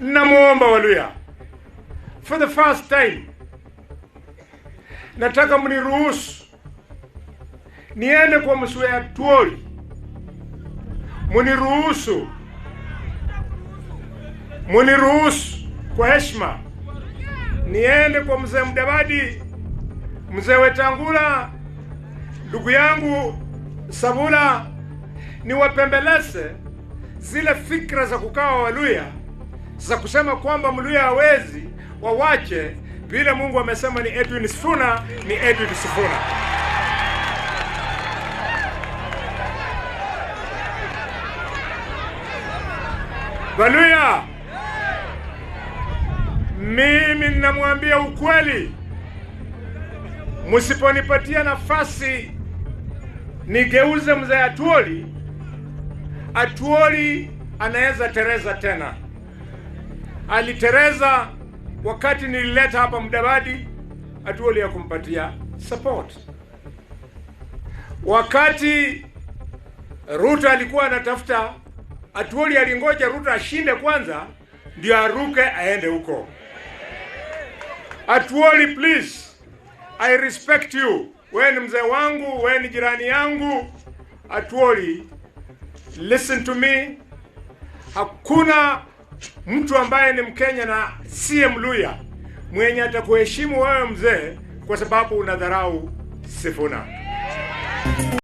Namuomba Waluhya, for the first time, nataka mniruhusu niende kwa Mzee Atuoli, muniruhusu kwa heshima niende kwa Mzee Mudavadi, Mzee Wetangula, ndugu yangu Sabula, niwapembeleze zile fikra za kukawa Waluhya za kusema kwamba Mluhya hawezi, wawache vile Mungu amesema ni Edwin Sifuna, ni Edwin Sifuna. Waluhya, mimi ninamwambia ukweli, msiponipatia nafasi nigeuze Mzee Atuoli, Atuoli anaweza tereza tena. Alitereza wakati nilileta hapa Mudavadi, Atuoli ya kumpatia support. Wakati Ruto alikuwa anatafuta, Atuoli alingoja Ruto ashinde kwanza ndio aruke aende huko. Atuoli, please, I respect you. Wewe ni mzee wangu, wewe ni jirani yangu. Atuoli, listen to me. Hakuna mtu ambaye ni Mkenya na siye Mluhya mwenye atakuheshimu wewe mzee kwa sababu unadharau Sifuna.